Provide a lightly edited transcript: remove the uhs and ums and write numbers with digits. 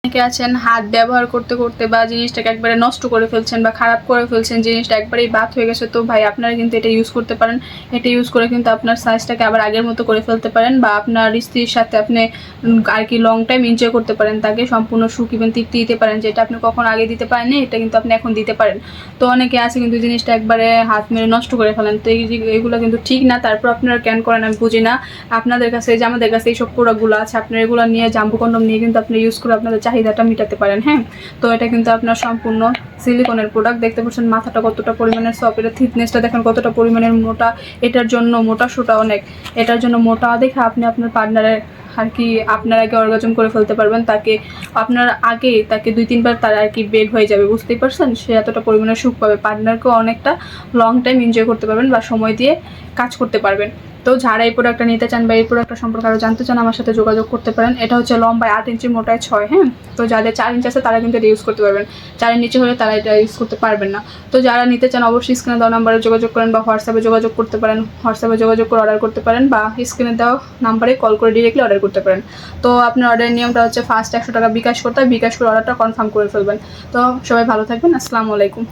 অনেকে আছেন হাত ব্যবহার করতে করতে বা জিনিসটাকে একবারে নষ্ট করে ফেলছেন বা খারাপ করে ফেলছেন, জিনিসটা একবারেই বাদ হয়ে গেছে। তো ভাই আপনারা কিন্তু এটা ইউজ করতে পারেন। এটা ইউজ করে কিন্তু আপনার সাইজটাকে আবার আগের মতো করে ফেলতে পারেন, বা আপনার স্ত্রীর সাথে আপনি আর কি লং টাইম এনজয় করতে পারেন, তাকে সম্পূর্ণ সুখ এবং তৃপ্তি দিতে পারেন, যেটা আপনি কখনো আগে দিতে পারেননি, এটা কিন্তু আপনি এখন দিতে পারেন। তো অনেকে আছে কিন্তু জিনিসটা একবারে হাত মেরে নষ্ট করে ফেলেন। তো এইগুলো কিন্তু ঠিক না। তারপর আপনারা কেন করেন আমি বুঝি না। আপনাদের কাছে যে আমাদের কাছে এইসব প্রোডাক্টগুলো আছে, আপনারা এগুলো নিয়ে জাম্বু কন্ডম নিয়ে কিন্তু আপনি ইউজ করে আপনাদের চাহিদাটা মেটাতে পারেন। হ্যাঁ, তো এটা কিন্তু আপনার সম্পূর্ণ সিলিকনের প্রোডাক্ট। দেখতে পাচ্ছেন মাথাটা কতটা পরিমাণের সফট, এটা থিকনেসটা দেখেন কতটা পরিমাণের মোটা। এটার জন্য মোটা সোটা অনেক, এটার জন্য মোটা দেখে আপনি আপনার পার্টনারের আর কি আপনার আগে অর্গাজম করে ফেলতে পারবেন। তাকে আপনার আগে তাকে 2-3 বার তার আর কি বের হয়ে যাবে, বুঝতেই পারছেন। সে এতটা পরিমাণে সুখ পাবে, পার্টনারকেও অনেকটা লং টাইম এনজয় করতে পারবেন বা সময় দিয়ে কাজ করতে পারবেন। তো যারা এই প্রোডাক্টটা নিতে চান বা এই প্রোডাক্টটা সম্পর্কে আরও জানতে চান, আমার সাথে যোগাযোগ করতে পারেন। এটা হচ্ছে লম্বায় 8 ইঞ্চি, মোটায় 6। হ্যাঁ, তো যাদের 4 ইঞ্চি আছে তারা কিন্তু এটা ইউজ করতে পারবেন, 4 নিচে হলে তারা এটা ইউজ করতে পারবেন না। তো যারা নিতে চান অবশ্যই স্ক্রিনে দেওয়া নাম্বারে যোগাযোগ করেন বা হোয়াটসঅ্যাপে যোগাযোগ করতে পারেন। হোয়াটসঅ্যাপে যোগাযোগ করে অর্ডার করতে পারেন বা স্ক্রিনে দেওয়া নাম্বারে কল করে ডিরেক্টলি অর্ডার করতে পারেন। তো আপনার অর্ডারের নিয়মটা হচ্ছে ফার্স্ট 100 টাকা বিকাশ করতে হয়, বিকাশ করে অর্ডারটা কনফার্ম করে ফেলবেন। তো সবাই ভালো থাকবেন। আসসালামু আলাইকুম।